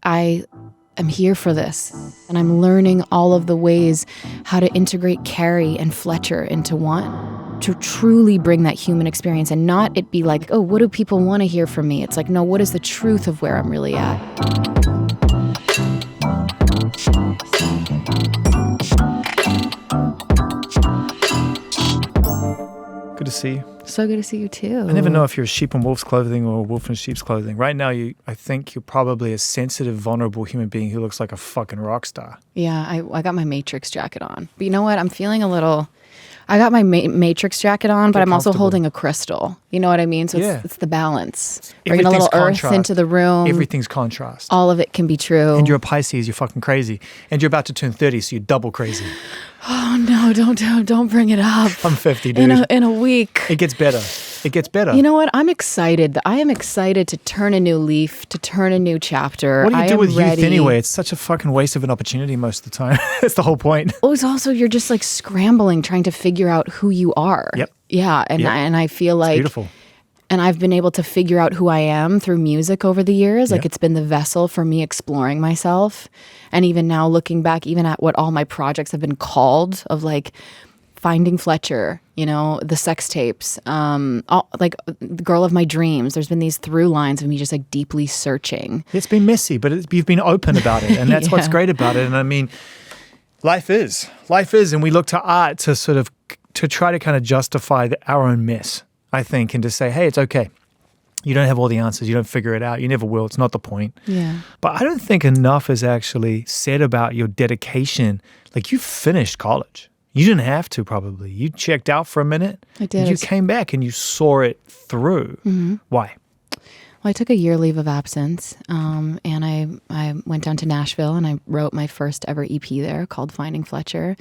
I am here for this. And I'm learning all of the ways how to integrate Cari and Fletcher into one, to truly bring that human experience and not it be like, oh, what do people want to hear from me? It's like, no, what is the truth of where I'm really at? Good to see you. So good to see you too. I never know if you're a sheep in wolf's clothing or a wolf in sheep's clothing. Right now, I think you're probably a sensitive, vulnerable human being who looks like a fucking rock star. Yeah, I got my Matrix jacket on. But you know what? I'm feeling a little... I got my Matrix jacket on, but I'm also holding a crystal. You know what I mean? So it's the balance. Bringing a little earth into the room. Everything's contrast. All of it can be true. And you're a Pisces, you're fucking crazy. And you're about to turn 30, so you're double crazy. Oh no, don't bring it up. I'm 50, dude. In a week. It gets better. It gets better. You know what? I'm excited. I am excited to turn a new leaf, to turn a new chapter. What do you do with youth anyway? It's such a fucking waste of an opportunity most of the time. That's the whole point. Oh, it's also you're just like scrambling, trying to figure out who you are. Yep. Yeah, and I feel like it's beautiful. And I've been able to figure out who I am through music over the years. Like it's been the vessel for me exploring myself. And even now looking back, even at what all my projects have been called of like Finding Fletcher, you know, the sex tapes, like the girl of my dreams. There's been these through lines of me just like deeply searching. It's been messy, but you've been open about it. And that's what's great about it. And I mean, life is. And we look to art to sort of, to try to kind of justify our own mess, I think, and to say, hey, it's okay. You don't have all the answers. You don't figure it out. You never will. It's not the point. Yeah. But I don't think enough is actually said about your dedication. Like you finished college. You didn't have to probably. You checked out for a minute. I did. And you came back and you saw it through. Mm-hmm. Why? Well, I took a year leave of absence, and I went down to Nashville and I wrote my first ever EP there called Finding Fletcher.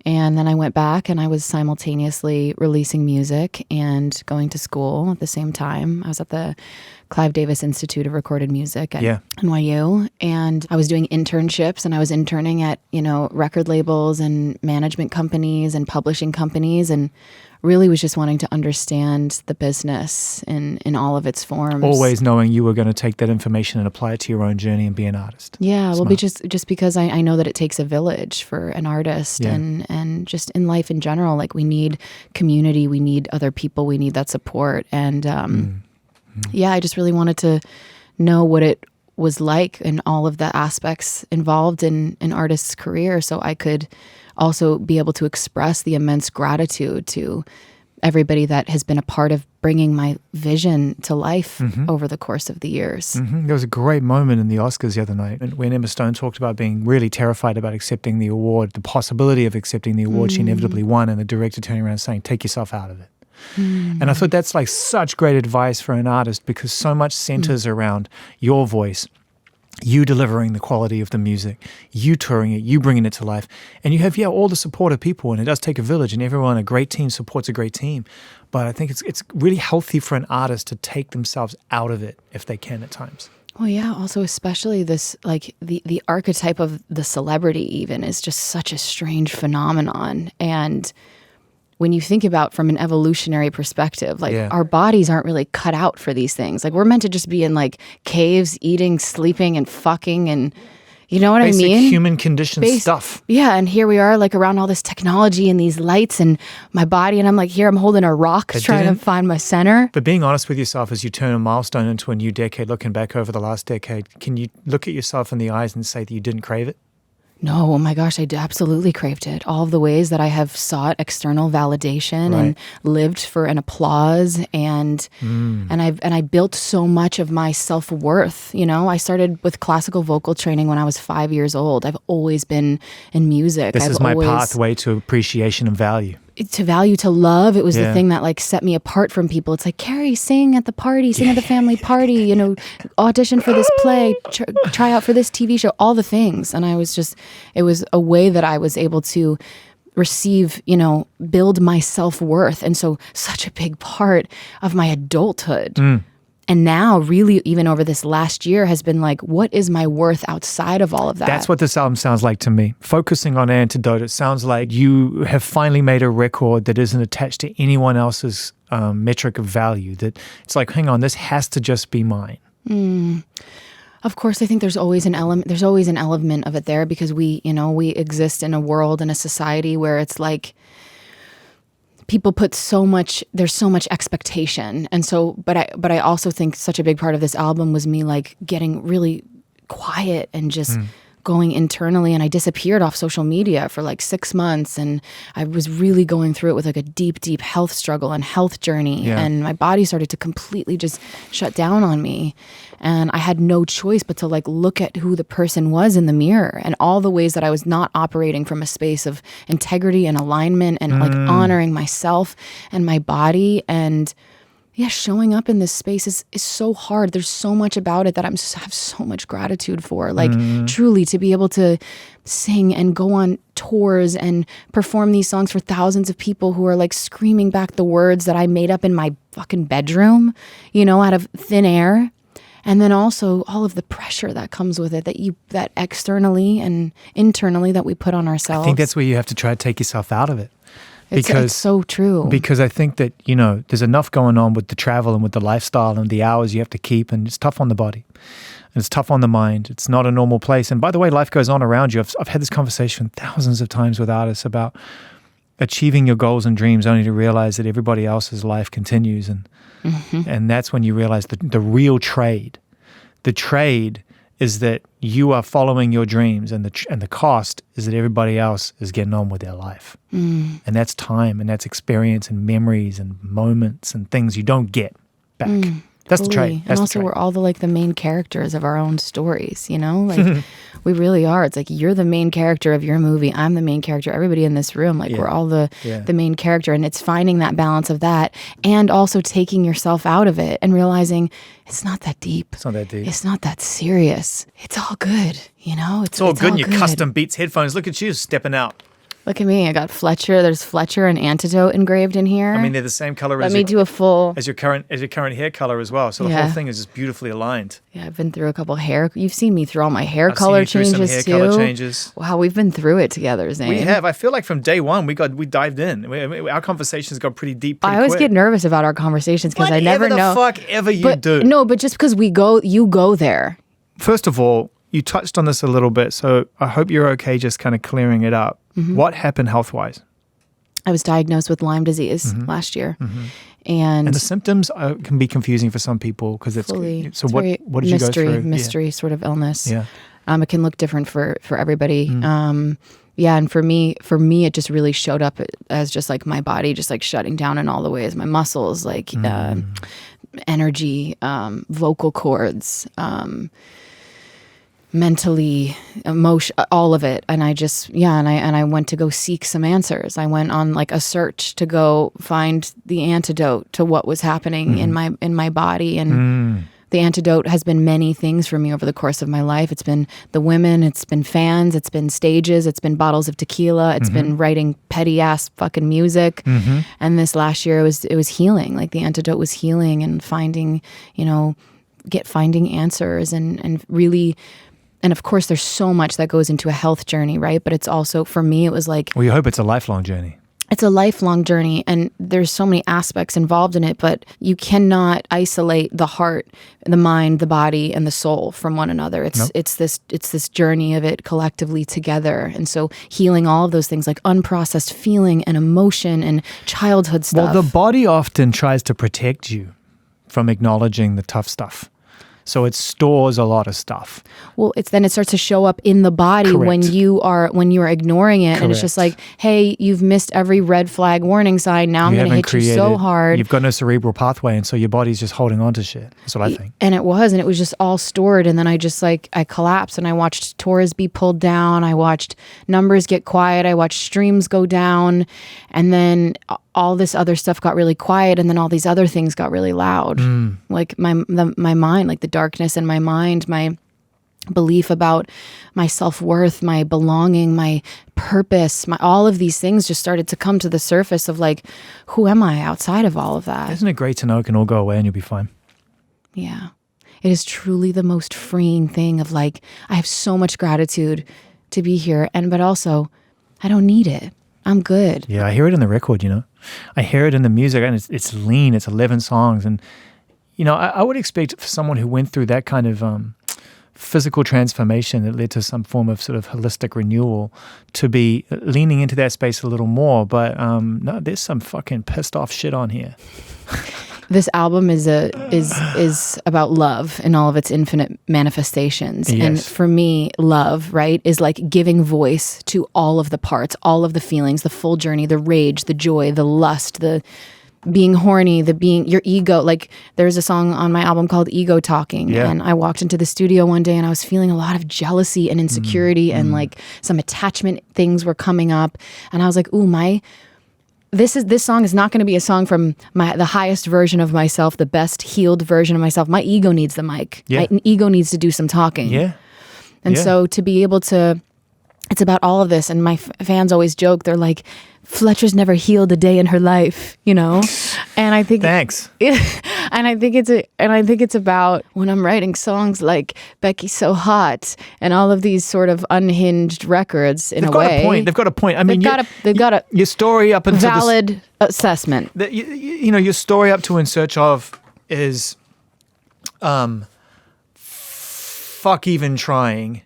And then I went back and I was simultaneously releasing music and going to school at the same time. I was at the Clive Davis Institute of Recorded Music at NYU, and I was doing internships and I was interning at, you know, record labels and management companies and publishing companies, and really was just wanting to understand the business in all of its forms. Always knowing you were going to take that information and apply it to your own journey and be an artist. Yeah, well, just because I know that it takes a village for an artist, and just in life in general, like we need community, we need other people, we need that support. And I just really wanted to know what it was like and all of the aspects involved in an artist's career, so I could also be able to express the immense gratitude to everybody that has been a part of bringing my vision to life over the course of the years. There was a great moment in the Oscars the other night when Emma Stone talked about being really terrified about accepting the award, the possibility of accepting the award she inevitably won, and the director turning around and saying, take yourself out of it. And I thought that's like such great advice for an artist, because so much centers around your voice, you delivering the quality of the music, you touring it, you bringing it to life. And you have, all the support of people, and it does take a village, and everyone, a great team supports a great team. But I think it's really healthy for an artist to take themselves out of it if they can at times. Well, yeah, also especially this, like the archetype of the celebrity even is just such a strange phenomenon. And when you think about from an evolutionary perspective, like our bodies aren't really cut out for these things. Like we're meant to just be in like caves, eating, sleeping, and fucking, and you know what I mean? Basic human condition stuff. Yeah, and here we are like around all this technology and these lights and my body, and I'm like, here I'm holding a rock trying to find my center. But being honest with yourself as you turn a milestone into a new decade, looking back over the last decade, can you look at yourself in the eyes and say that you didn't crave it? No, oh my gosh, I absolutely craved it. All of the ways that I have sought external validation and lived for an applause, and I built so much of my self-worth. You know, I started with classical vocal training when I was 5 years old. I've always been in music. This is my pathway to appreciation and value. To value, to love. It was the thing that like set me apart from people. It's like, Cari, sing at the party, sing at the family party, you know, audition for this play, try out for this TV show, all the things. And I was just, it was a way that I was able to receive, you know, build my self-worth. And so such a big part of my adulthood. And now really even over this last year has been like, what is my worth outside of all of that? That's what this album sounds like to me. Focusing on Antidote, it sounds like you have finally made a record that isn't attached to anyone else's metric of value. That it's like, hang on, this has to just be mine. Of course, I think there's always an element. There's always an element of it there because we exist in a world and a society where it's like people put so much. There's so much expectation, and so. But I also think such a big part of this album was me like getting really quiet and just going internally. And I disappeared off social media for like 6 months, and I was really going through it with like a deep, deep health struggle and health journey. Yeah. And my body started to completely just shut down on me. And I had no choice but to like look at who the person was in the mirror and all the ways that I was not operating from a space of integrity and alignment and like honoring myself and my body. And yeah, showing up in this space is so hard. There's so much about it that have so much gratitude for. Like truly to be able to sing and go on tours and perform these songs for thousands of people who are like screaming back the words that I made up in my fucking bedroom, out of thin air. And then also all of the pressure that comes with it that externally and internally that we put on ourselves. I think that's where you have to try to take yourself out of it. It's so true. Because I think that, there's enough going on with the travel and with the lifestyle and the hours you have to keep, and it's tough on the body. And it's tough on the mind. It's not a normal place. And by the way, life goes on around you. I've had this conversation thousands of times with artists about achieving your goals and dreams only to realize that everybody else's life continues. And that's when you realize the real trade. The trade is that you are following your dreams, and the cost is that everybody else is getting on with their life. And that's time, and that's experience, and memories, and moments, and things you don't get back. That's the trade. That's and also, we're all the main characters of our own stories. Like we really are. It's like you're the main character of your movie. I'm the main character. Everybody in this room, we're all the main character, and it's finding that balance of that, and also taking yourself out of it and realizing it's not that deep. It's not that deep. It's not that serious. It's all good. It's all good in your custom Beats headphones. Look at you stepping out. Look at me. I got Fletcher. There's Fletcher and Antidote engraved in here. I mean, they're the same color as your current hair color as well. So the whole thing is just beautifully aligned. Yeah, I've been through a couple You've seen me through all my hair color changes some too. Hair color changes. Wow, we've been through it together, Zane. We have. I feel like from day one we dived in. Our conversations got pretty deep. I always get nervous about our conversations because I never know. Whatever the fuck ever you do. No, but just because you go there. First of all, you touched on this a little bit, so I hope you're okay just kind of clearing it up. What happened health-wise? I was diagnosed with Lyme disease last year. And the symptoms can be confusing for some people because what did you go through? Mystery sort of illness. Yeah. It can look different for everybody. And for me, it just really showed up as just like my body just like shutting down in all the ways. My muscles, like energy, vocal cords, mentally, emotion, all of it. And I just, and I went to go seek some answers. I went on like a search to go find the antidote to what was happening in my body. And the antidote has been many things for me over the course of my life. It's been the women, it's been fans, it's been stages, it's been bottles of tequila, it's been writing petty ass fucking music. And this last year it was healing. Like the antidote was healing and finding, finding answers and really. And of course, there's so much that goes into a health journey, right? But it's also, for me, it was like... Well, you hope it's a lifelong journey. It's a lifelong journey, and there's so many aspects involved in it, but you cannot isolate the heart, the mind, the body, and the soul from one another. It's this journey of it collectively together. And so healing all of those things, like unprocessed feeling and emotion and childhood stuff. Well, the body often tries to protect you from acknowledging the tough stuff. So it stores a lot of stuff. Well, it starts to show up in the body. Correct. when you are ignoring it. Correct. And it's just like, hey, you've missed every red flag warning sign. Now I'm going to hit you so hard. You've got no cerebral pathway, and so your body's just holding on to shit. That's what I think. And it was just all stored. And then I collapsed, and I watched tours be pulled down. I watched numbers get quiet. I watched streams go down, and then all this other stuff got really quiet, and then all these other things got really loud. Like my mind, like the darkness in my mind, my belief about my self-worth, my belonging, my purpose, all of these things just started to come to the surface of like, who am I outside of all of that? Isn't it great to know it can all go away and you'll be fine? Yeah. It is truly the most freeing thing of like, I have so much gratitude to be here, but also I don't need it. I'm good. Yeah, I hear it in the record, I hear it in the music, and it's lean. It's 11 songs. And, I would expect for someone who went through that kind of physical transformation that led to some form of sort of holistic renewal, to be leaning into that space a little more. But no, there's some fucking pissed off shit on here. This album is about love in all of its infinite manifestations. Yes. And for me, love, right, is like giving voice to all of the parts, all of the feelings, the full journey, the rage, the joy, the lust, the being horny, the being your ego. Like there's a song on my album called Ego Talking. Yeah. And I walked into the studio one day and I was feeling a lot of jealousy and insecurity and like some attachment things were coming up. And I was like, ooh, this song is not going to be a song from the highest version of myself, the best healed version of myself. My ego needs the mic. Yeah. My ego needs to do some talking. Yeah. And Yeah. so to be able to, it's about all of this. And my fans always joke, they're like, Fletcher's never healed a day in her life, you know? And I think Thanks. and I think it's about when I'm writing songs like Becky's So Hot and all of these sort of unhinged records in They've a got way. a point. They've got a point. I mean, they've got a your story up until valid assessment. you know, your story up to In Search Of is fuck even trying.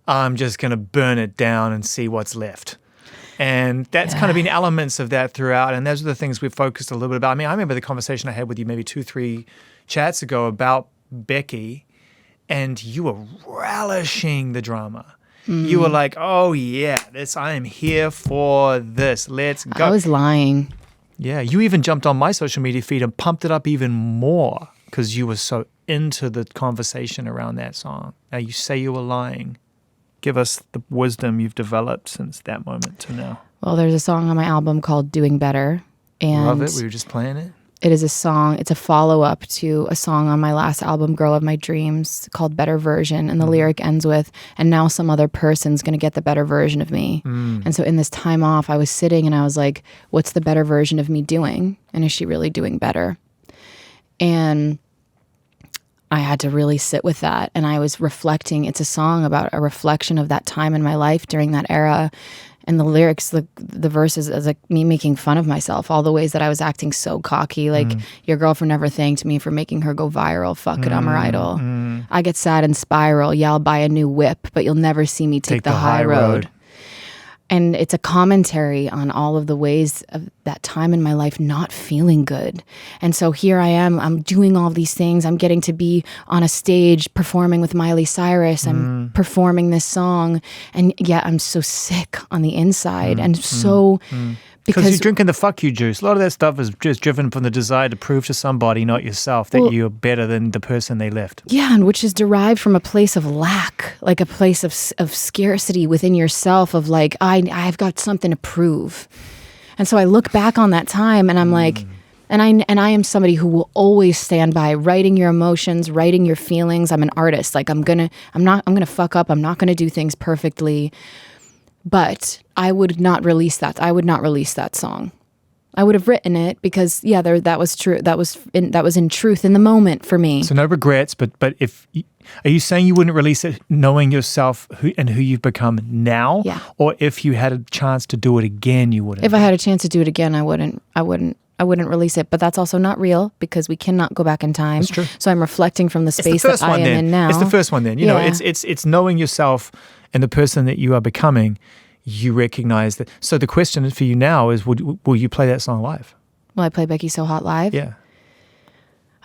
I'm just going to burn it down and see what's left. And that's kind of been elements of that throughout. And those are the things we've focused a little bit about. I mean, I remember the conversation I had with you maybe 2-3 chats ago about Becky, and you were relishing the drama. You were like, oh yeah, I am here for this. Let's go. I was lying. Yeah, you even jumped on my social media feed and pumped it up even more because you were so into the conversation around that song. Now you say you were lying. Give us the wisdom you've developed since that moment to now. Well, there's a song on my album called Doing Better. And Love it. We were just playing it. it is a song, it's a follow-up to a song on my last album, Girl of My Dreams, called Better Version. And the lyric ends with, and now some other person's going to get the better version of me. And so in this time off, I was sitting and I was like, what's the better version of me doing? And is she really doing better? And I had to really sit with that. And I was reflecting. It's a song about a reflection of that time in my life during that era. And the lyrics, the verses, is like me making fun of myself, all the ways that I was acting so cocky. Like, your girlfriend never thanked me for making her go viral. Fuck it, I'm her idol. I get sad and spiral. Yeah, I'll buy a new whip, but you'll never see me take the high road. And it's a commentary on all of the ways of that time in my life not feeling good. And so here I am, I'm doing all these things. I'm getting to be on a stage performing with Miley Cyrus. I'm performing this song. And yeah, I'm so sick on the inside. And so... Because you're drinking the fuck you juice. A lot of that stuff is just driven from the desire to prove to somebody, not yourself, that you're better than the person they left. Yeah, and which is derived from a place of lack, like a place of scarcity within yourself, of like, I've got something to prove. And so I look back on that time and I'm like, and I am somebody who will always stand by writing your emotions, writing your feelings. I'm an artist. Like I'm gonna fuck up. I'm not gonna do things perfectly. But I would not release that. I would not release that song. I would have written it because, yeah, that was true. That was in truth in the moment for me. So no regrets. But are you saying you wouldn't release it knowing yourself and who you've become now? Yeah. Or if you had a chance to do it again, you wouldn't? If I had a chance to do it again, I wouldn't release it. But that's also not real because we cannot go back in time. That's true. So I'm reflecting from the space that I am in now. It's the first one then. You know, it's knowing yourself and the person that you are becoming. You recognize that. So the question for you now is, will you play that song live? Will I play Becky So Hot live? Yeah.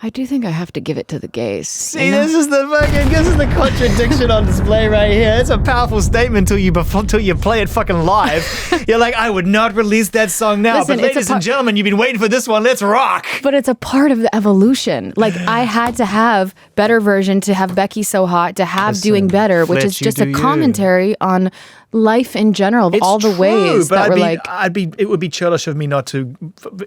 I do think I have to give it to the gays. See, this is the contradiction on display right here. It's a powerful statement till you play it fucking live. You're like, I would not release that song now. Listen, but ladies and gentlemen, you've been waiting for this one. Let's rock. But it's a part of the evolution. Like I had to have Better Version to have Becky So Hot to have Doing Better, which is just a commentary on life in general, of all the ways that were like. It would be churlish of me not to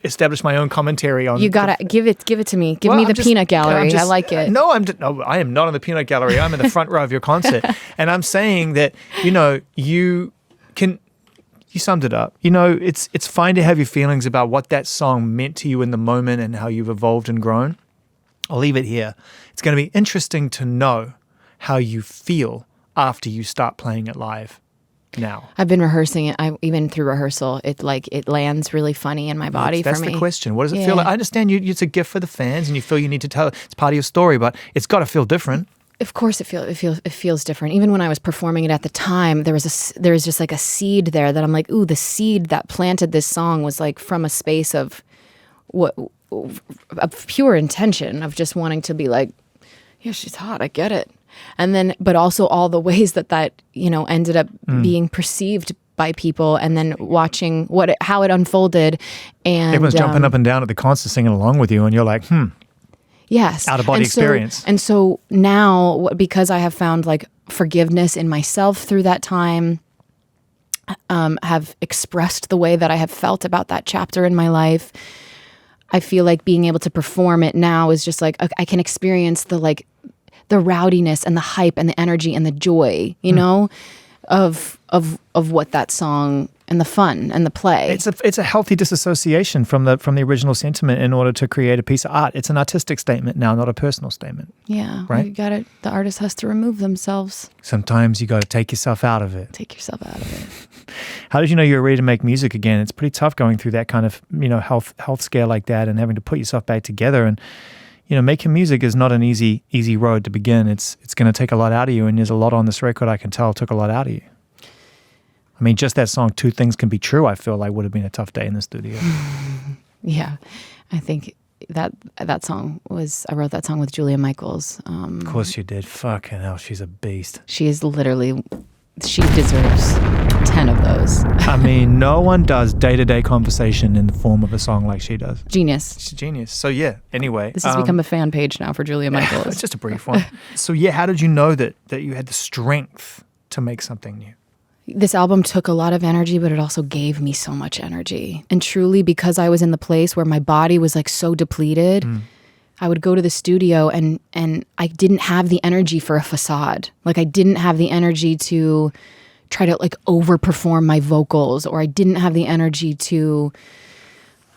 establish my own commentary on. You gotta give it to me. Give me the peanut gallery. I like it. No, I am not on the peanut gallery. I'm in the front row of your concert, and I'm saying that you summed it up. It's fine to have your feelings about what that song meant to you in the moment and how you've evolved and grown. I'll leave it here. It's going to be interesting to know how you feel after you start playing it live. Now I've been rehearsing it. Even through rehearsal, it lands really funny in my body. That's for me. the question. What does it feel like? I understand it's a gift for the fans, and you feel you need to tell. It's part of your story, but it's got to feel different. Of course, it feels different. Even when I was performing it at the time, there was just like a seed there that I'm like, ooh, the seed that planted this song was like from a space of pure intention of just wanting to be like, yeah, she's hot, I get it. And then, but also all the ways that ended up being perceived by people, and then watching how it unfolded. And everyone's jumping up and down at the concert singing along with you, and you're like, yes, out of body experience. And so now, because I have found like forgiveness in myself through that time, have expressed the way that I have felt about that chapter in my life, I feel like being able to perform it now is just like I can experience the rowdiness and the hype and the energy and the joy, of what that song, and the fun and the play. It's a healthy disassociation from the original sentiment in order to create a piece of art. It's an artistic statement now, not a personal statement. Yeah, right. The artist has to remove themselves. Sometimes you got to take yourself out of it. Take yourself out of it. How did you know you were ready to make music again? It's pretty tough going through that kind of health scare like that, and having to put yourself back together. And making music is not an easy road to begin. It's going to take a lot out of you, and there's a lot on this record I can tell took a lot out of you. I mean, just that song, Two Things Can Be True, I feel like would have been a tough day in the studio. Yeah, I think that I wrote that song with Julia Michaels. Of course you did. Fucking hell, she's a beast. She deserves 10 of those. I mean, no one does day-to-day conversation in the form of a song like she does. Genius. She's a genius. So yeah, anyway. This has become a fan page now for Julia Michaels. It's just a brief one. So yeah, how did you know that you had the strength to make something new? This album took a lot of energy, but it also gave me so much energy. And truly, because I was in the place where my body was like so depleted, I would go to the studio and I didn't have the energy for a facade. Like I didn't have the energy to try to like overperform my vocals, or I didn't have the energy to,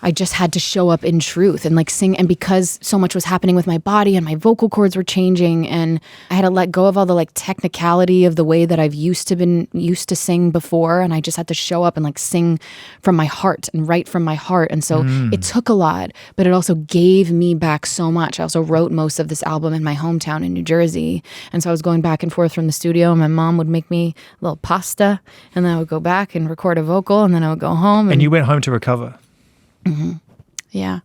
I just had to show up in truth and like sing. And because so much was happening with my body and my vocal cords were changing, and I had to let go of all the like technicality of the way that I've used to sing before. And I just had to show up and like sing from my heart and write from my heart. And so it took a lot, but it also gave me back so much. I also wrote most of this album in my hometown in New Jersey. And so I was going back and forth from the studio, and my mom would make me a little pasta, and then I would go back and record a vocal, and then I would go home. And you went home to recover. Mm-hmm. Yeah,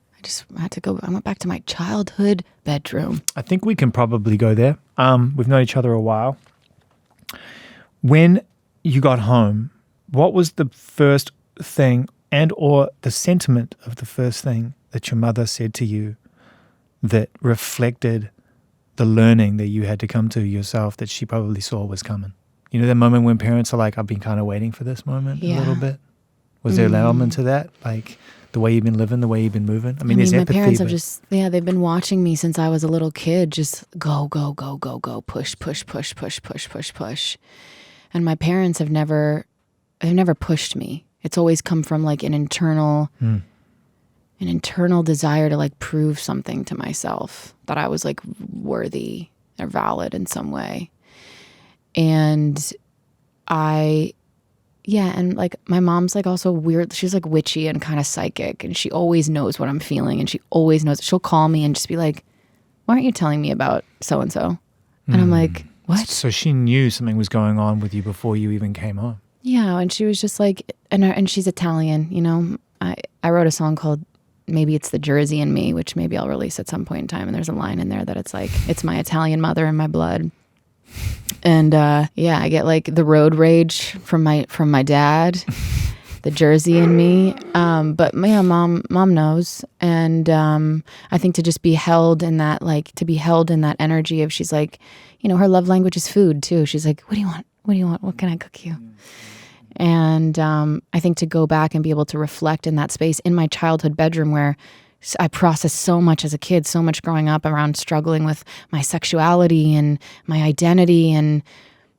I had to go. I went back to my childhood bedroom. I think we can probably go there. We've known each other a while. When you got home, what was the first thing and or the sentiment of the first thing that your mother said to you that reflected the learning that you had to come to yourself that she probably saw was coming? You know that moment when parents are like, I've been kind of waiting for this moment a little bit? Was there an element to that? Like the way you've been living, the way you've been moving? I mean there's empathy. My parents have they've been watching me since I was a little kid. Just go, go, go, go, go, push, push, push, push, push, push, push. And my parents have never pushed me. It's always come from like an internal desire to like prove something to myself, that I was like worthy or valid in some way. And and like my mom's like also weird. She's like witchy and kind of psychic, and she always knows what I'm feeling, and she always knows. She'll call me and just be like, why aren't you telling me about so-and-so? And I'm like, what? So she knew something was going on with you before you even came home. Yeah, and she was just like, and she's Italian, you know. I wrote a song called Maybe It's the Jersey in Me, which maybe I'll release at some point in time, and there's a line in there that it's like, it's my Italian mother in my blood. And I get like the road rage from my dad, the Jersey in me. But yeah, mom knows. And I think to just be held in that, like to be held in that energy of, she's like, you know, her love language is food too. She's like, what do you want? What do you want? What can I cook you? And I think to go back and be able to reflect in that space in my childhood bedroom, where I processed so much as a kid, so much growing up around struggling with my sexuality and my identity and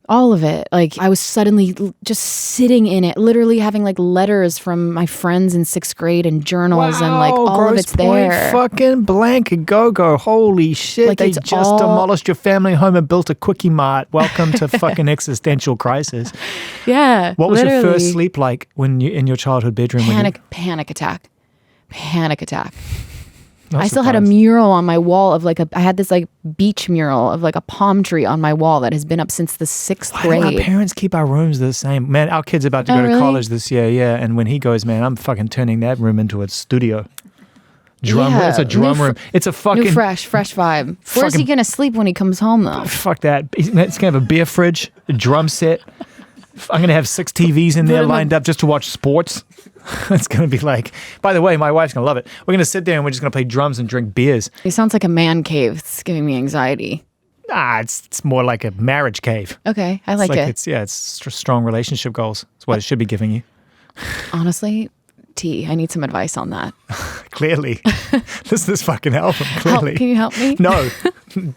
all of it. Like I was suddenly just sitting in it, literally having like letters from my friends in 6th grade and journals and like all of it's there. Fucking blank go. Holy shit. Like they just demolished your family home and built a quickie mart. Welcome to fucking existential crisis. Yeah. What was your first sleep like when you in your childhood bedroom? Panic attack. Not I still had a surprised. mural on my wall of I had this like beach mural of like a palm tree on my wall that has been up since the 6th Why do grade. our parents keep our rooms the same? Man, our kid's about to go to really? college this year, yeah. And when he goes, man, I'm fucking turning that room into a studio. Drum room. It's a drum room. It's a fucking... New fresh vibe. Where's he fucking- going to sleep when he comes home, though? Fuck that. It's going to have a beer fridge, a drum set. I'm going to have 6 TVs in there lined up just to watch sports. It's going to be like... By the way, my wife's going to love it. We're going to sit there and we're just going to play drums and drink beers. He sounds like a man cave. It's giving me anxiety. Nah, it's more like a marriage cave. Okay, I like it. It's strong relationship goals. That's what it should be giving you. Honestly, I need some advice on that. Clearly. This fucking album, clearly. Can you help me? No.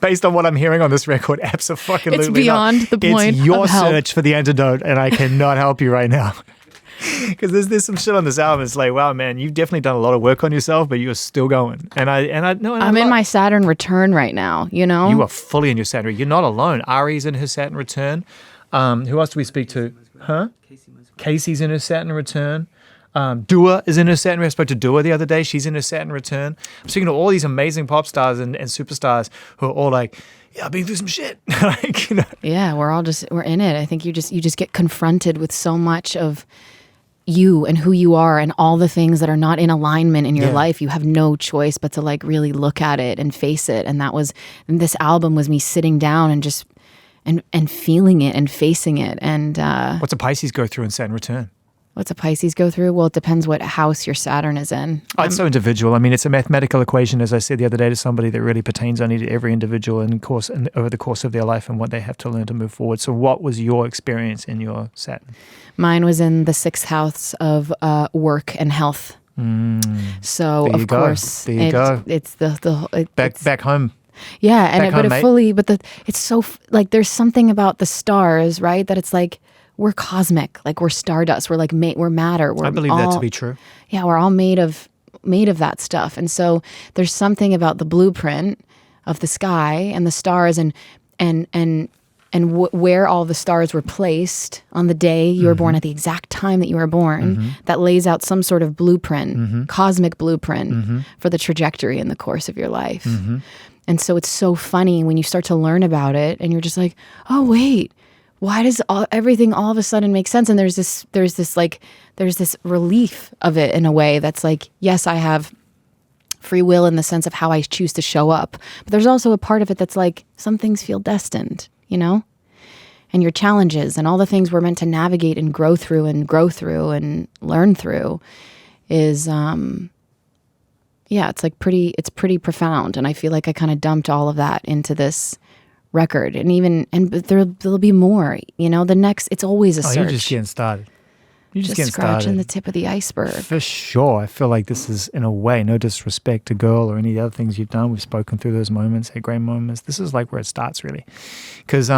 Based on what I'm hearing on this record, absolutely It's beyond the point It's your of help. search for the antidote, and I cannot help you right now. Because there's some shit on this album. It's like, wow, man, you've definitely done a lot of work on yourself, but you're still going. I'm in my Saturn return right now, you know? You are fully in your Saturn. You're not alone. Ari's in her Saturn return. Who else do we speak to? Huh? Casey's in her Saturn return. Dua is in her Saturn. I spoke to Dua the other day. She's in her Saturn return. I'm speaking to all these amazing pop stars and superstars who are all like, yeah, I've been through some shit. Like, you know. Yeah, we're in it. I think you just get confronted with so much of you and who you are and all the things that are not in alignment in your life. You have no choice but to like really look at it and face it. And this album was me sitting down and just and feeling it and facing it. And What's a Pisces go through in Saturn return? what's a Pisces go through? Well, it depends what house your Saturn is in. Oh, it's so individual. I mean, it's a mathematical equation, as I said the other day to somebody, that really pertains only to every individual and over the course of their life and what they have to learn to move forward. So what was your experience in your Saturn? Mine was in the 6th house of work and health. So There you of go. course, There you go. It's Back home. yeah, and back home, mate. it's so like there's something about the stars, right? That it's like we're cosmic, like we're stardust, we're like we're matter. I believe that to be true. Yeah, we're all made of that stuff, and so there's something about the blueprint of the sky and the stars and where all the stars were placed on the day you were born at the exact time that you were born, that lays out some sort of blueprint, cosmic blueprint for the trajectory in the course of your life. And so it's so funny when you start to learn about it and you're just like, oh, wait, why does everything all of a sudden make sense? And there's this relief of it in a way that's like, yes, I have free will in the sense of how I choose to show up. But there's also a part of it that's like, some things feel destined, you know? And your challenges and all the things we're meant to navigate and grow through and learn through is, it's pretty profound. And I feel like I kind of dumped all of that into this record. But there'll be more, you know, it's always a search. You're just getting started. You're just getting scratching started. the tip of the iceberg. For sure. I feel like this is, in a way, no disrespect to Girl or any other things you've done. We've spoken through those moments, had great moments. This is like where it starts, really. Because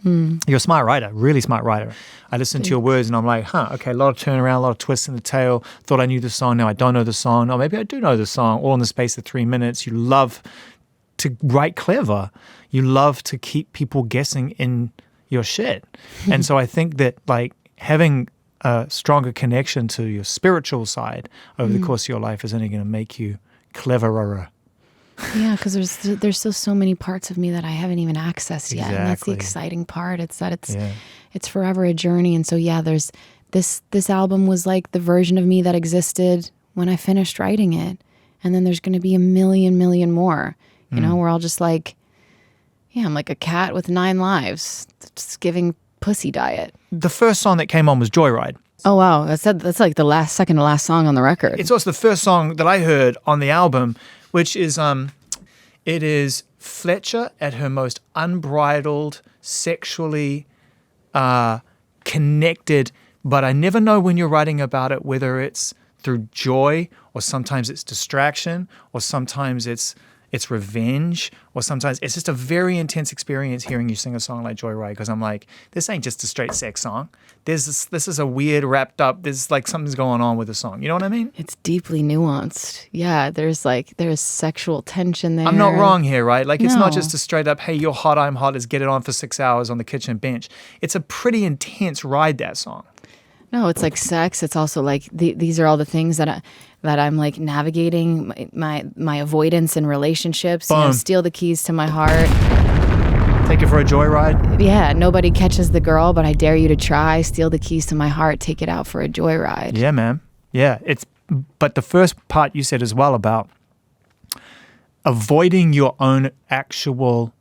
you're a smart writer, really smart writer. I listen to your words and I'm like, okay, a lot of turnaround, a lot of twists in the tail. Thought I knew the song, now I don't know the song. Or maybe I do know the song, all in the space of 3 minutes. You love to write clever. You love to keep people guessing in your shit. And so I think that like having a stronger connection to your spiritual side over the course of your life is only going to make you cleverer. Yeah, because there's still so many parts of me that I haven't even accessed yet, and that's the exciting part. It's that it's forever a journey, and so there's this album was like the version of me that existed when I finished writing it, and then there's going to be a million more. You know, we're all just like, I'm like a cat with 9 lives, just giving pussy diet. The first song that came on was Joyride. Oh wow, that's like the second to last song on the record. It's also the first song that I heard on the album, which is it is Fletcher at her most unbridled, sexually connected, but I never know when you're writing about it whether it's through joy or sometimes it's distraction or sometimes it's revenge, or sometimes it's just a very intense experience hearing you sing a song like Joyride, because I'm like, this ain't just a straight sex song. This is a weird wrapped up, there's like something's going on with the song. You know what I mean? It's deeply nuanced. Yeah, there's sexual tension there. I'm not wrong here, right? Like it's No. not just a straight up, hey, you're hot, I'm hot, let's get it on for 6 hours on the kitchen bench. It's a pretty intense ride, that song. No, it's like sex. It's also like these are all the things that I'm like navigating my avoidance in relationships. You know, Boom. steal the keys to my heart. Take it for a joyride. Yeah, nobody catches the girl, but I dare you to try. Steal the keys to my heart. Take it out for a joyride. Yeah, man. Yeah, but the first part you said as well about avoiding your own actual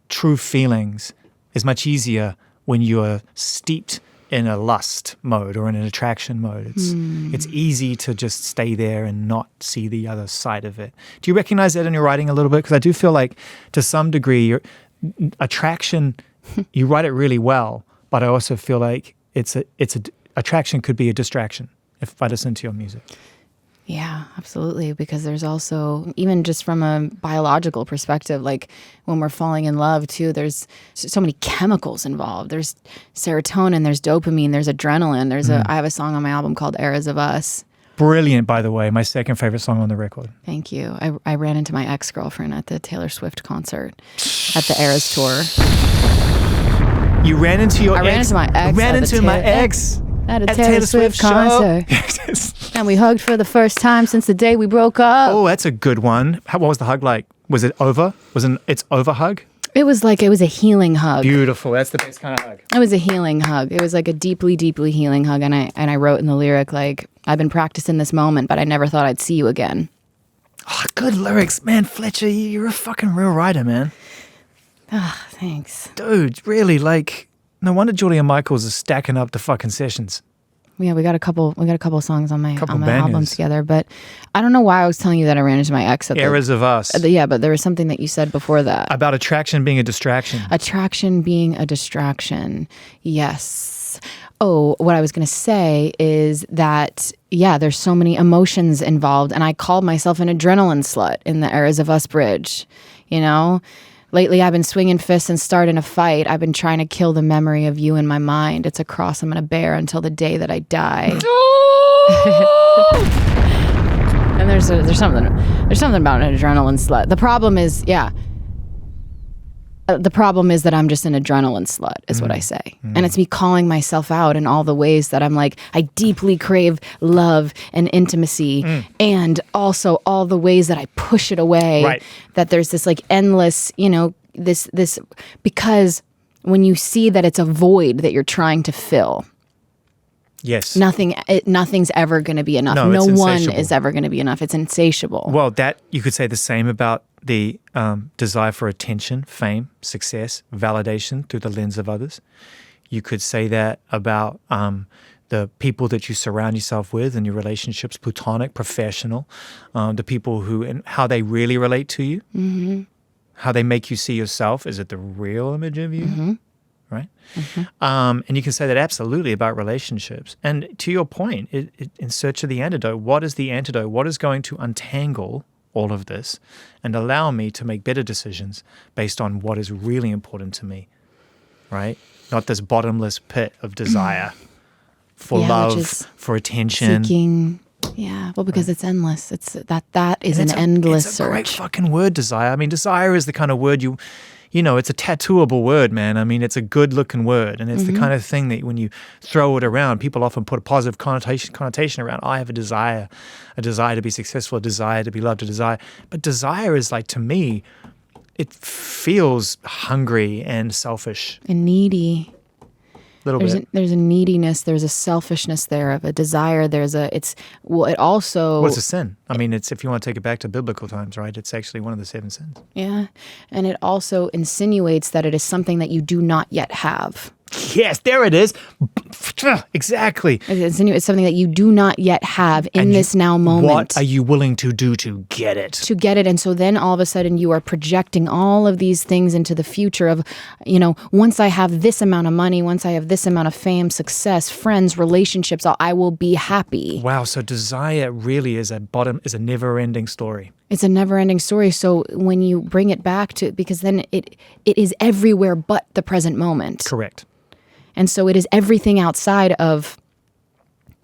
true feelings is much easier when you're steeped in a lust mode or in an attraction mode. It's easy to just stay there and not see the other side of it. Do you recognize that in your writing a little bit? Because I do feel like to some degree your attraction, you write it really well, but I also feel like attraction could be a distraction if I listen to your music. Yeah, absolutely. Because there's also, even just from a biological perspective, like when we're falling in love too, there's so many chemicals involved. There's serotonin, there's dopamine, there's adrenaline. I have a song on my album called Eras of Us. Brilliant, by the way. My second favorite song on the record. Thank you. I ran into my ex-girlfriend at the Taylor Swift concert at the Eras tour. You ran into your ex? I ran into my ex. Ran into my ex at a Taylor Swift concert. And we hugged for the first time since the day we broke up. Oh, that's a good one. What was the hug like? Was it over? It's over hug? It was a healing hug. Beautiful. That's the best kind of hug. It was a healing hug. It was like a deeply, deeply healing hug. And I wrote in the lyric, like, I've been practicing this moment, but I never thought I'd see you again. Oh, good lyrics. Man, Fletcher, you're a fucking real writer, man. Ah, thanks. Dude, really, like, no wonder Julia Michaels is stacking up the fucking sessions. Yeah, we got a couple songs on my album bangers together, but I don't know why I was telling you that I ran into my ex at Eras of Us. Yeah, but there was something that you said before that. About attraction being a distraction. Attraction being a distraction. Yes. Oh, what I was going to say is that, yeah, there's so many emotions involved, and I called myself an adrenaline slut in the Eras of Us bridge, you know? Lately, I've been swinging fists and starting a fight. I've been trying to kill the memory of you in my mind. It's a cross I'm going to bear until the day that I die. And there's something about an adrenaline slut. The problem is that I'm just an adrenaline slut, is what I say. And it's me calling myself out in all the ways that I'm like, I deeply crave love and intimacy, and also all the ways that I push it away. Right. That there's this like endless, this because when you see that it's a void that you're trying to fill. Yes. Nothing's ever going to be enough. No one is ever going to be enough. It's insatiable. Well, that you could say the same about the desire for attention, fame, success, validation through the lens of others. You could say that about the people that you surround yourself with in your relationships, platonic, professional, the people who and how they really relate to you, how they make you see yourself. Is it the real image of you? Right? And you can say that absolutely about relationships. And to your point, in search of the antidote, what is the antidote? What is going to untangle all of this and allow me to make better decisions based on what is really important to me, right? Not this bottomless pit of desire for love, for attention. Seeking, because it's endless. That is an endless It's a search. great fucking word, desire. I mean, desire is the kind of word it's a tattooable word, man. I mean, it's a good-looking word, and it's the kind of thing that when you throw it around, people often put a positive connotation around. I have a desire to be successful, a desire to be loved, a desire. But desire is like, to me, it feels hungry and selfish. And needy. There's a neediness, there's a selfishness there of a desire. It also... What's a sin? I mean, it's, if you want to take it back to biblical times, right? It's actually one of the 7 sins. Yeah. And it also insinuates that it is something that you do not yet have. Yes, there it is. Exactly. It's something that you do not yet have in this now moment. What are you willing to do to get it? To get it. And so then all of a sudden you are projecting all of these things into the future of, once I have this amount of money, once I have this amount of fame, success, friends, relationships, I will be happy. Wow. So desire really is a never-ending story. It's a never-ending story. So when you bring it back to, because then it is everywhere but the present moment. Correct. And so it is everything outside of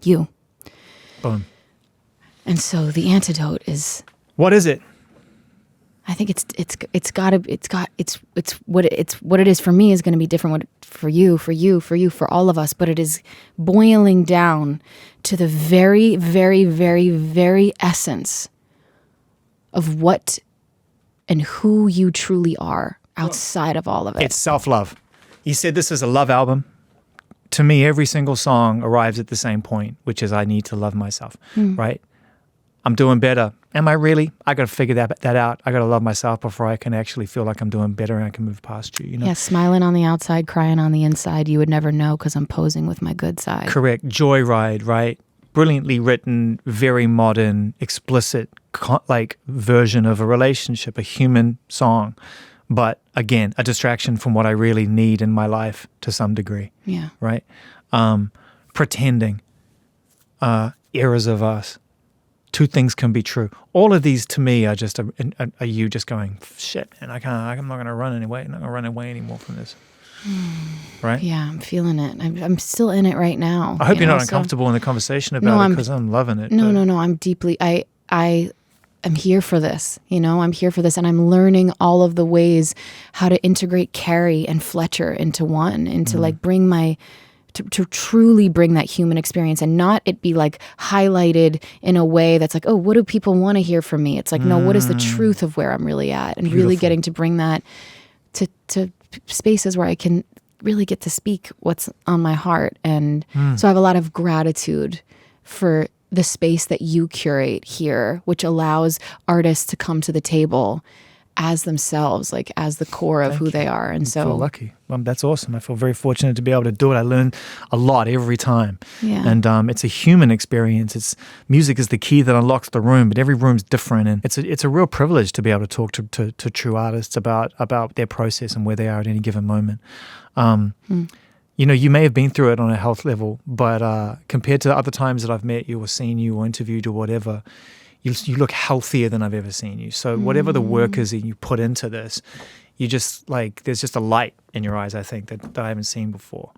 you. Boom. And so the antidote is... What is it? I think it's what it is for me is going to be different for you, for all of us, but it is boiling down to the very, very, very, very essence of what and who you truly are outside of all of it. It's self-love. You said this is a love album. To me, every single song arrives at the same point, which is I need to love myself, right? I'm doing better. Am I really? I got to figure that out. I got to love myself before I can actually feel like I'm doing better and I can move past you. Yeah, smiling on the outside, crying on the inside. You would never know because I'm posing with my good side. Correct. Joyride, right? Brilliantly written, very modern, explicit, version of a relationship, a human song. But again, a distraction from what I really need in my life to some degree. Yeah. Right? Pretending, eras of us. Two things can be true. All of these to me are just are you just going, shit, man, I'm not going to run away. I'm not going to run away anymore from this. Right? Yeah, I'm feeling it. I'm still in it right now. I hope you're not uncomfortable in the conversation about it because I'm loving it. No. I'm deeply, I am here for this. I'm here for this. And I'm learning all of the ways how to integrate Cari and Fletcher into one and to bring to truly bring that human experience and not it be like highlighted in a way that's like, oh, what do people want to hear from me? It's like, no, what is the truth of where I'm really at? And really getting to bring that to spaces where I can really get to speak what's on my heart. And so I have a lot of gratitude for the space that you curate here, which allows artists to come to the table as themselves, like as the core of who they are. And so I feel lucky. That's awesome. I feel very fortunate to be able to do it. I learn a lot every time. Yeah. And it's a human experience. Music is the key that unlocks the room, but every room's different. And it's a real privilege to be able to talk to true artists about their process and where they are at any given moment. You may have been through it on a health level, but compared to the other times that I've met you or seen you or interviewed or whatever, you look healthier than I've ever seen you. So whatever the work is that you put into this, you just there's just a light in your eyes, I think, that I haven't seen before.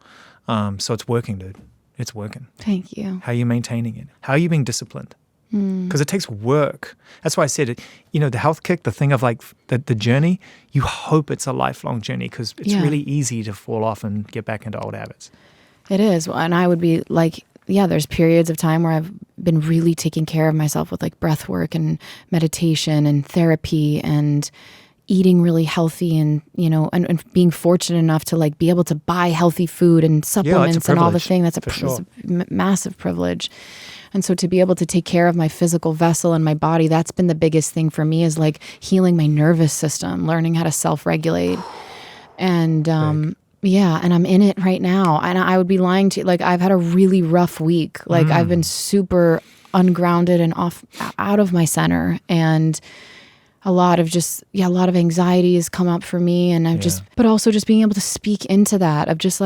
So it's working, dude. It's working. Thank you. How are you maintaining it? How are you being disciplined? Because it takes work. That's why I said it, the health kick, the thing of the journey, you hope it's a lifelong journey because it's really easy to fall off and get back into old habits. It is. And I would be like, there's periods of time where I've been really taking care of myself with breath work and meditation and therapy and eating really healthy and, and being fortunate enough to be able to buy healthy food and supplements and all the things. That's a massive privilege. And so to be able to take care of my physical vessel and my body, that's been the biggest thing for me is healing my nervous system, learning how to self-regulate. And, and I'm in it right now. And I would be lying to you. I've had a really rough week. I've been super ungrounded and out of my center. And a lot of anxiety has come up for me. And but also just being able to speak into that of just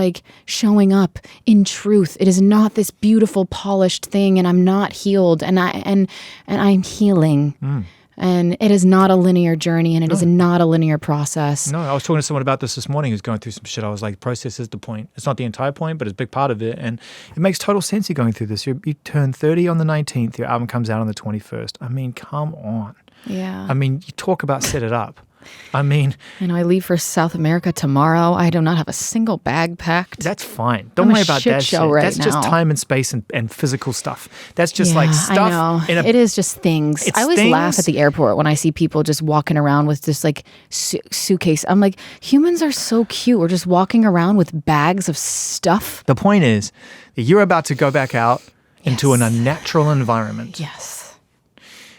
showing up in truth. It is not this beautiful, polished thing. And I'm not healed. And I'm healing. And it is not a linear journey and it is not a linear process. No, I was talking to someone about this morning who's going through some shit. I was like, process is the point. It's not the entire point, but it's a big part of it. And it makes total sense you're going through this. You turn 30 on the 19th. Your album comes out on the 21st. I mean, come on. Yeah. I mean, you talk about set it up. I mean... I leave for South America tomorrow. I do not have a single bag packed. That's fine. Don't worry about that shit. That's just time and space and physical stuff. That's just stuff. I know. It is just things. I always laugh at the airport when I see people just walking around with this suitcase. I'm like, humans are so cute. We're just walking around with bags of stuff. The point is that you're about to go back out into an unnatural environment. Yes.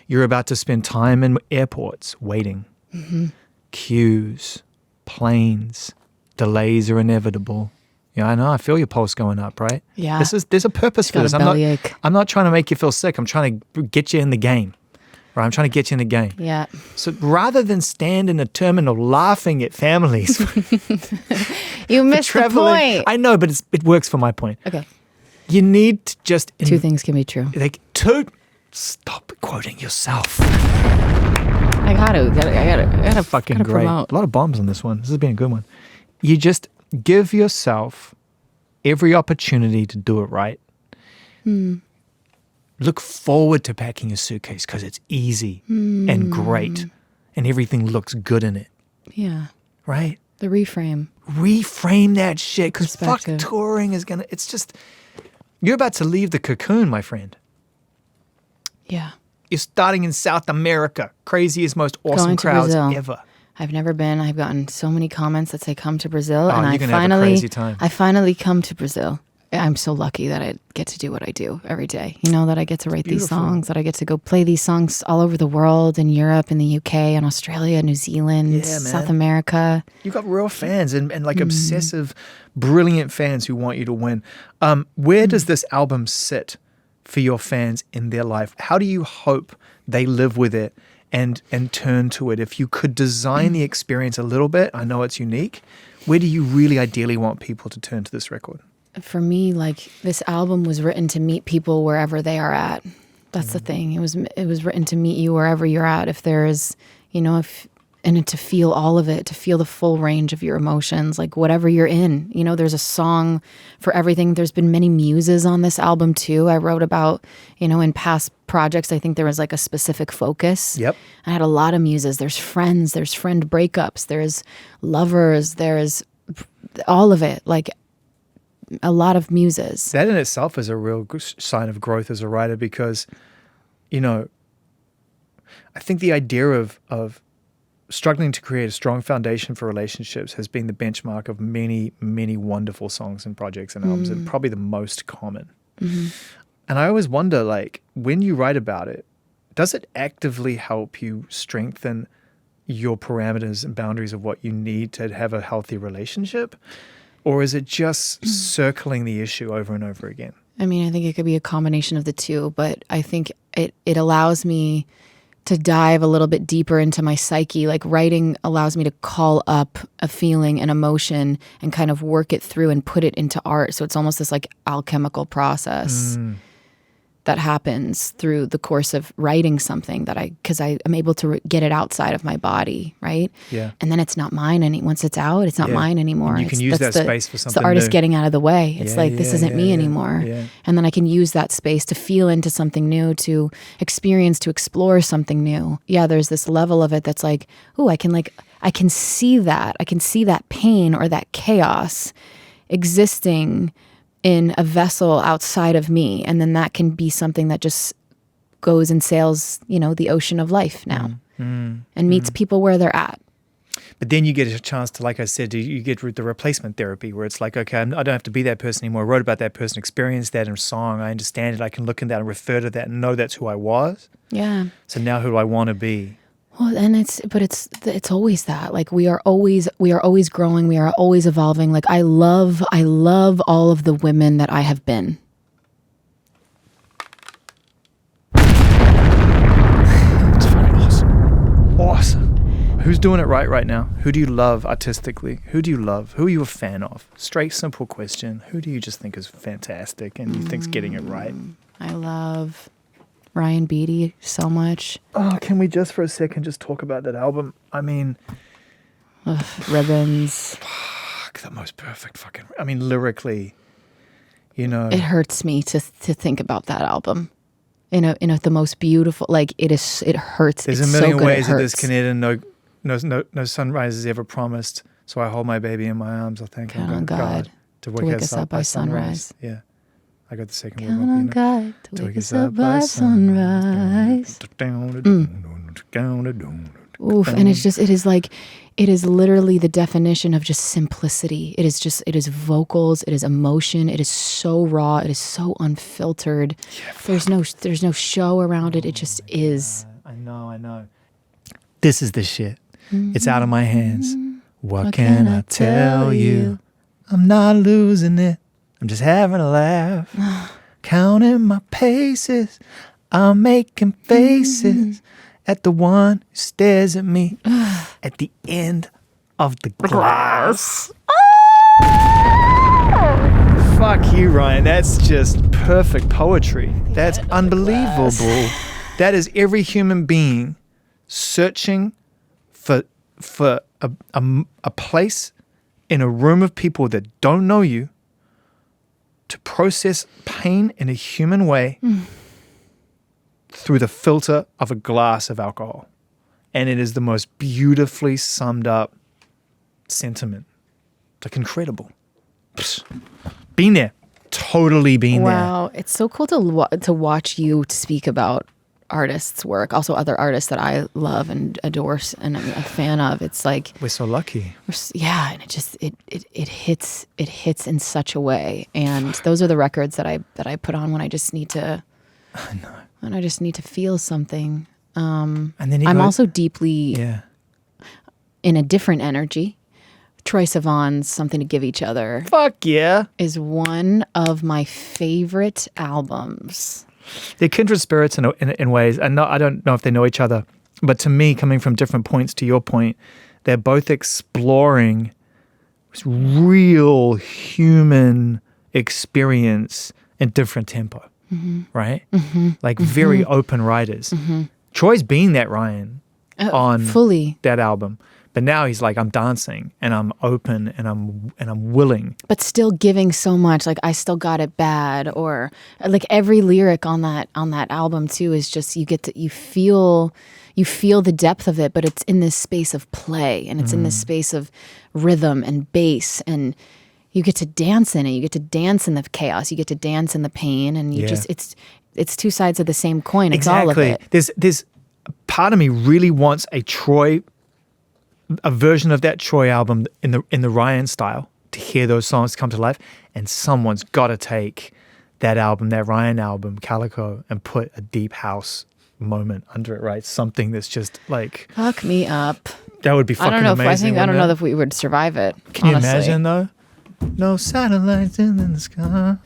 You're about to spend time in airports waiting. Queues, planes, delays are inevitable. Yeah, I know. I feel your pulse going up, right? Yeah. There's a purpose for this. I'm not trying to make you feel sick. I'm trying to get you in the game. Right? I'm trying to get you in the game. Yeah. So rather than stand in a terminal laughing at families, you missed the point. I know, but it works for my point. Okay. You need to just two things can be true. Stop quoting yourself. I gotta fucking gotta great. Promote. A lot of bombs on this one. This has been a good one. You just give yourself every opportunity to do it right. Look forward to packing your suitcase because it's easy and great and everything looks good in it. Yeah. Right? The reframe. Reframe that shit, because fuck Perspective. touring is gonna, it's just, you're about to leave the cocoon, my friend. Yeah. You're starting in South America. Craziest, most awesome Going to crowds Brazil. ever. I've never been. I've gotten so many comments that say come to Brazil, Oh, and you're I gonna have a crazy time. finally come to Brazil. I'm so lucky that I get to do what I do every day. You know, that I get to write these beautiful. songs, that I get to go play these songs all over the world, in Europe, in the UK, in Australia, New Zealand, Yeah, man. South America. You've got real fans and like obsessive, brilliant fans who want you to win. Where does this album sit for your fans in their life? How do you hope they live with it and turn to it? If you could design the experience a little bit, I know it's unique. Where do you really ideally want people to turn to this record? For me, like, this album was written to meet people wherever they are at. That's the thing. It was written to meet you wherever you're at. If there's, you know, and to feel all of it, to feel the full range of your emotions, like whatever you're in. You know, there's a song for everything. There's been many muses on this album too. I wrote about, you know, in past projects, I think there was like a specific focus. Yep. I had a lot of muses. There's friends, there's friend breakups, there's lovers, there's all of it. Like, a lot of muses. That in itself is a real sign of growth as a writer, because, you know, I think the idea of struggling to create a strong foundation for relationships has been the benchmark of many, many wonderful songs and projects and albums, and probably the most common. Mm-hmm. And I always wonder, like, when you write about it, does it actively help you strengthen your parameters and boundaries of what you need to have a healthy relationship? Or is it just circling the issue over and over again? I mean, I think it could be a combination of the two, but I think it allows me to dive a little bit deeper into my psyche. Like, writing allows me to call up a feeling, an emotion, and kind of work it through and put it into art. So it's almost this like alchemical process that happens through the course of writing something because I am able to get it outside of my body, right? Yeah. And then it's not mine once it's out, it's not mine anymore. And you can use that space for something It's the artist new. getting out of the way. It's this isn't me anymore. Yeah. And then I can use that space to feel into something new, to experience, to explore something new. Yeah, there's this level of it that's like, ooh, I can see that. I can see that pain or that chaos existing in a vessel outside of me, and then that can be something that just goes and sails, you know, the ocean of life now, and meets people where they're at. But then you get a chance to, like I said, you get the replacement therapy, where it's like, okay, I don't have to be that person anymore. I wrote about that person, experienced that in a song. I understand it. I can look in that and refer to that and know that's who I was. Yeah. So now who do I want to be? Well, and it's always that. Like, we are always growing. We are always evolving. Like, I love all of the women that I have been. It's fucking awesome. Who's doing it right now? Who do you love artistically? Who do you love? Who are you a fan of? Straight, simple question. Who do you just think is fantastic and you think's getting it right? I love Ryan Beatty so much. Oh, can we just for a second just talk about that album? I mean, Ribbons. fuck, the most perfect fucking. I mean, lyrically, you know, It hurts me to think about that album. In the most beautiful, like, it hurts. there's it's a million so good, ways it that hurts. this can end, and no sunrise is ever promised. So I hold my baby in my arms. I thank Count on God to wake us up by sunrise. Yeah, I got the second Count word. on God to wake us up by sunrise. Oof, and it is literally the definition of just simplicity. It is vocals, it is emotion, it is so raw, it is so unfiltered. There's no show around it. It just is. I know. This is the shit. It's out of my hands. What can I tell you? I'm not losing it. I'm just having a laugh. Counting my paces. I'm making faces at the one who stares at me at the end of the glass. Fuck you, Ryan. That's just perfect poetry. That's unbelievable. That is every human being searching for a place in a room of people that don't know you to process pain in a human way through the filter of a glass of alcohol. And it is the most beautifully summed up sentiment. Like incredible. Psst. Been there. Totally been there. Wow. It's so cool to watch you speak about artists' work, also other artists that I love and adore and I'm a fan of. It's like We're so lucky. Yeah, and it hits in such a way. And those are the records that I put on when I just need to when I just need to feel something. And then I'm also deeply yeah. in a different energy. Troye Sivan's Something to Give Each Other Fuck yeah. is one of my favorite albums. They're kindred spirits in ways, and I don't know if they know each other, but to me, coming from different points to your point, they're both exploring this real human experience in different tempo, right? Like very open writers. Troy's been that Ryan on fully that album. But now he's like, I'm dancing and I'm open and I'm willing. But still giving so much, like I Still Got It Bad, or like every lyric on that album too is just you feel the depth of it, but it's in this space of play and it's in this space of rhythm and bass, and you get to dance in it. You get to dance in the chaos. You get to dance in the pain, and you just it's two sides of the same coin. It's all of it. There's part of me really wants a version of that Troy album in the Ryan style, to hear those songs come to life, and someone's got to take that album, that Ryan album, Calico, and put a deep house moment under it, right? Something that's just like fuck me up. That would be fucking amazing. I don't know if we would survive it. Can you imagine though? No satellites in the sky.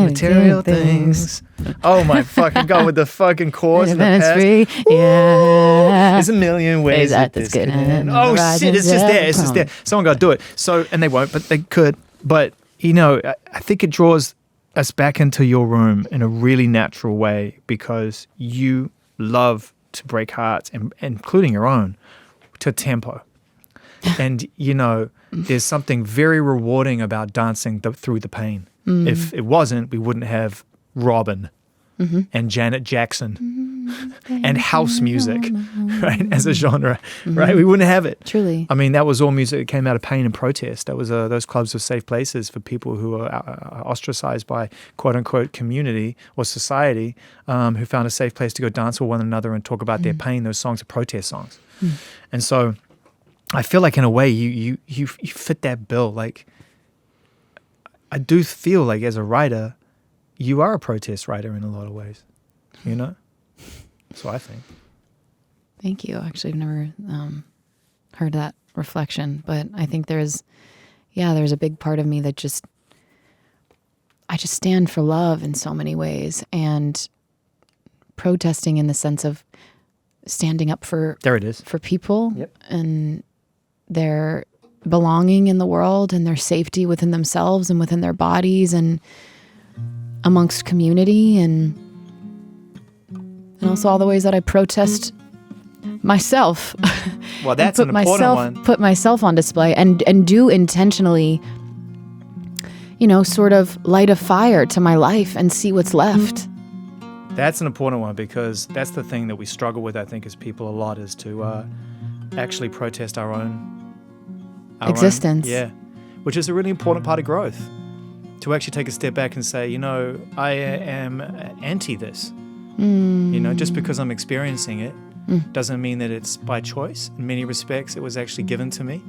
Material things. Oh my fucking god! With the fucking chorus in the past. Yeah. There's a million ways that this could end. Oh shit! It's just there. It's just there. Someone got to do it. So, and they won't, but they could. But you know, I think it draws us back into your room in a really natural way, because you love to break hearts, and including your own, to tempo. And you know, there's something very rewarding about dancing through the pain. If it wasn't, we wouldn't have Robin and Janet Jackson and house music, right, as a genre, right? We wouldn't have it. Truly. I mean, that was all music that came out of pain and protest. That was those clubs were safe places for people who were ostracized by quote-unquote community or society, who found a safe place to go dance with one another and talk about their pain. Those songs are protest songs. And so I feel like in a way you fit that bill. Like, I do feel like as a writer, you are a protest writer in a lot of ways, you know? So I think. Thank you. Actually, I've never heard that reflection, but I think there's a big part of me that I just stand for love in so many ways, and protesting in the sense of standing up for people and their belonging in the world and their safety within themselves and within their bodies and amongst community, and also all the ways that I protest myself. Well, that's an important one. Put myself on display and do intentionally, sort of light a fire to my life and see what's left. That's an important one, because that's the thing that we struggle with, I think, as people a lot, is to actually protest our own existence. Which is a really important part of growth. To actually take a step back and say, I am anti this. Just because I'm experiencing it doesn't mean that it's by choice. In many respects, it was actually given to me,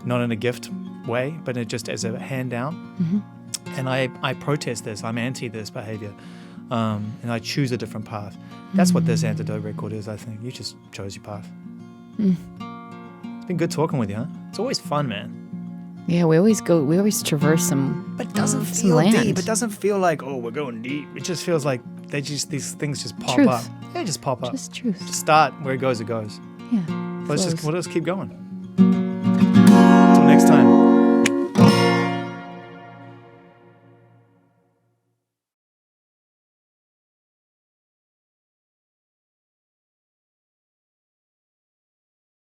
not in a gift way, but just as a hand down. And I protest this. I'm anti this behavior. And I choose a different path. That's what this Antidote record is, I think. You just chose your path. It's been good talking with you, huh? It's always fun, man. Yeah, we always traverse some. But it doesn't feel deep. It doesn't feel like, we're going deep. It just feels like these things just pop up. Yeah, just pop up. Just truth. Just start where it goes, it goes. Yeah. Let's keep going.